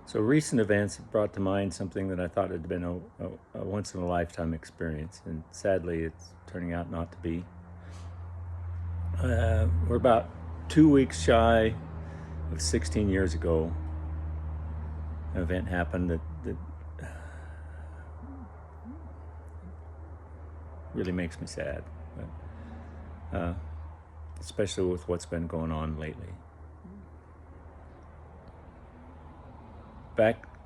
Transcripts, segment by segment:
So recent events have brought to mind something that I thought had been a once-in-a-lifetime experience, and sadly it's turning out not to be. We're about 2 weeks shy of 16 years ago. An event happened that really makes me sad, but, especially with what's been going on lately.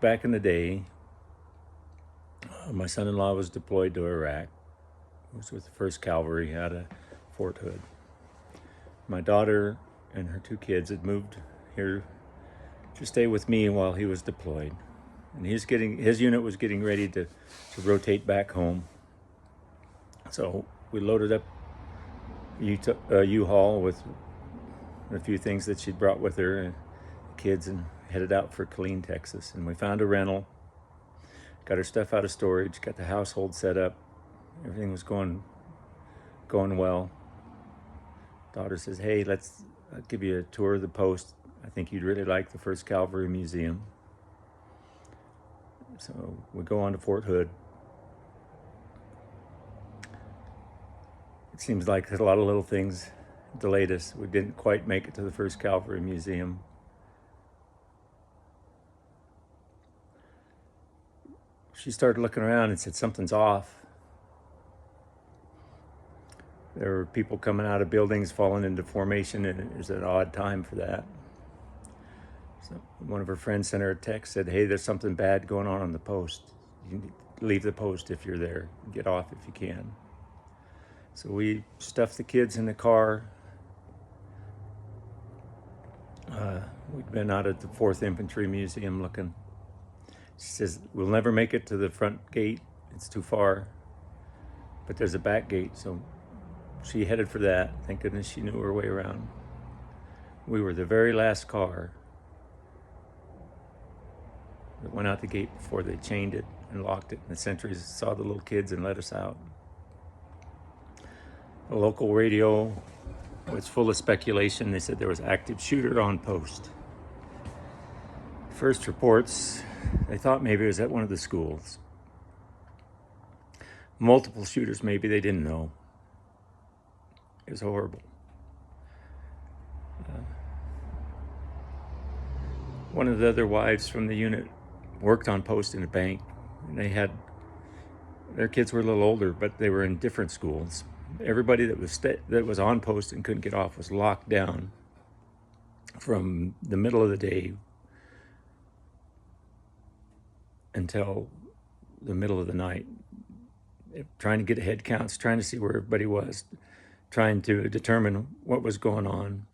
Back in the day, my son-in-law was deployed to Iraq. He was with the 1st Cavalry out of Fort Hood. My daughter and her 2 kids had moved here to stay with me while he was deployed. And his unit was getting ready to rotate back home. So we loaded up a U-Haul with a few things that she'd brought with her, and kids, and headed out for Killeen, Texas. And we found a rental, got her stuff out of storage, got the household set up. Everything was going well. Daughter says, "Hey, I'll give you a tour of the post. I think you'd really like the 1st Cavalry Museum." So we go on to Fort Hood. It seems like a lot of little things delayed us. We didn't quite make it to the 1st Cavalry Museum. She started looking around and said, "Something's off." There were people coming out of buildings, falling into formation, and it was an odd time for that. So one of her friends sent her a text, said, "Hey, there's something bad going on the post. You need to leave the post if you're there. Get off if you can." So we stuffed the kids in the car. We'd been out at the 4th Infantry Museum looking. She says, "We'll never make it to the front gate. It's too far. But there's a back gate." So she headed for that. Thank goodness she knew her way around. We were the very last car that went out the gate before they chained it and locked it. And the sentries saw the little kids and let us out. The local radio was full of speculation. They said there was active shooter on post. First reports, they thought maybe it was at one of the schools. Multiple shooters, maybe, they didn't know. It was horrible. One of the other wives from the unit worked on post in a bank, and their kids were a little older, but they were in different schools. Everybody that was on post and couldn't get off was locked down from the middle of the day until the middle of the night, trying to get head counts, trying to see where everybody was, trying to determine what was going on.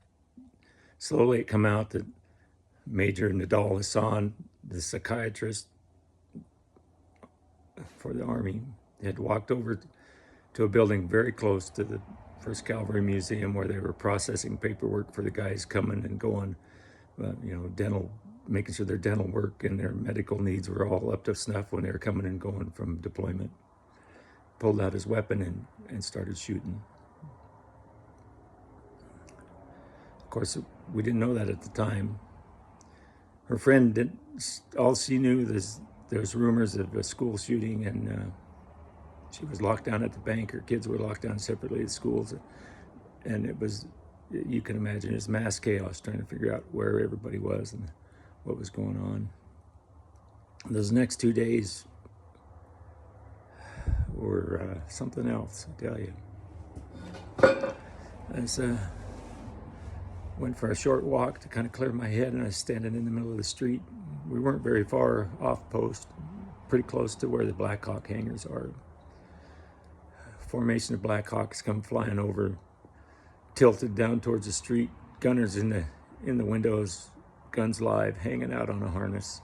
Slowly it come out that Major Nadal Hassan, the psychiatrist for the Army, had walked over to a building very close to the 1st Cavalry Museum where they were processing paperwork for the guys coming and going, making sure their dental work and their medical needs were all up to snuff when they were coming and going from deployment. Pulled out his weapon and started shooting. Of course, we didn't know that at the time. Her friend didn't. All she knew is there's rumors of a school shooting, and she was locked down at the bank. Her kids were locked down separately at schools, and it was, you can imagine, it's mass chaos trying to figure out where everybody was and what was going on. Those next 2 days were something else, I tell you. I went for a short walk to kind of clear my head, and I was standing in the middle of the street. We weren't very far off post, pretty close to where the Black Hawk hangars are. Formation of Black Hawks come flying over, tilted down towards the street. Gunners in the windows, guns live, hanging out on a harness.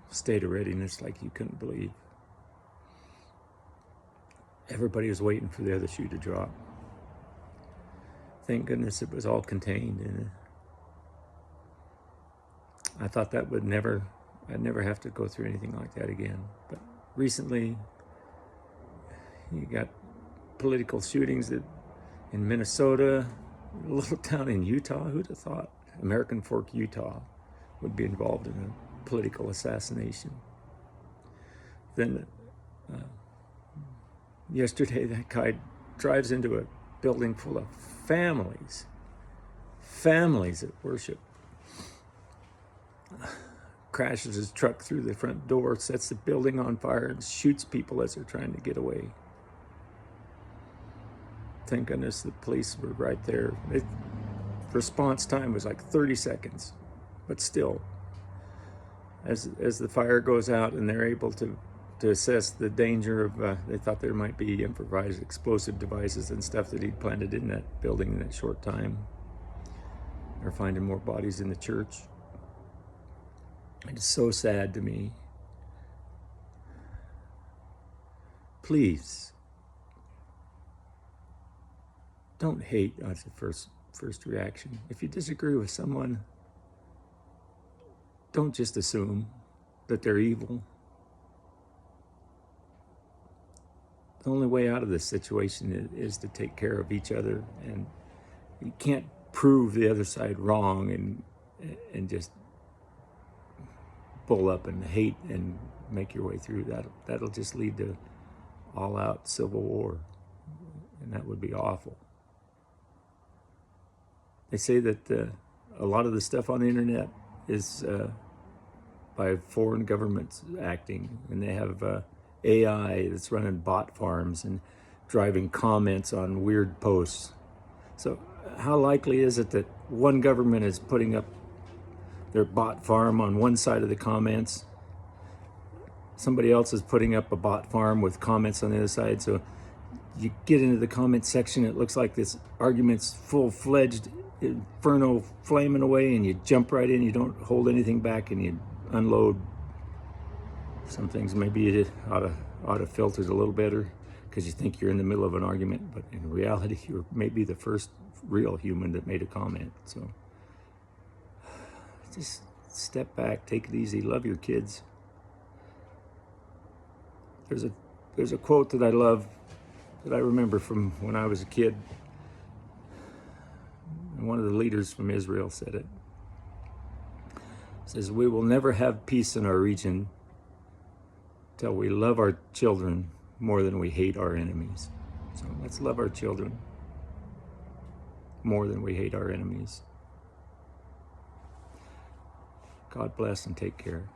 State of readiness like you couldn't believe. Everybody was waiting for the other shoe to drop. Thank goodness it was all contained, and I thought I'd never have to go through anything like that again. But recently, you got political shootings in Minnesota, a little town in Utah. Who'd have thought? American Fork, Utah. would be involved in a political assassination. Then yesterday, that guy drives into a building full of families that worship, crashes his truck through the front door, sets the building on fire, and shoots people as they're trying to get away. Thank goodness the police were right there. Response time was like 30 seconds, but still, as the fire goes out and they're able to assess the danger of, they thought there might be improvised explosive devices and stuff that he'd planted in that building in that short time. They're finding more bodies in the church. It's so sad to me. Please, don't hate as the first reaction. If you disagree with someone, don't just assume that they're evil. The only way out of this situation is to take care of each other, and you can't prove the other side wrong and just bull up and hate and make your way through that. That'll just lead to all-out civil war, and that would be awful. They say that a lot of the stuff on the internet is by foreign governments acting, and they have AI that's running bot farms and driving comments on weird posts. So how likely is it that one government is putting up their bot farm on one side of the comments, somebody else is putting up a bot farm with comments on the other side? So you get into the comment section, it looks like this argument's full-fledged inferno flaming away, and you jump right in, you don't hold anything back, and you unload. Some things maybe you ought to filter it a little better because you think you're in the middle of an argument, but in reality, you're maybe the first real human that made a comment. So just step back, take it easy, love your kids. There's a quote that I love, that I remember from when I was a kid. And one of the leaders from Israel said it. It says, "We will never have peace in our region till we love our children more than we hate our enemies." So let's love our children more than we hate our enemies. God bless and take care.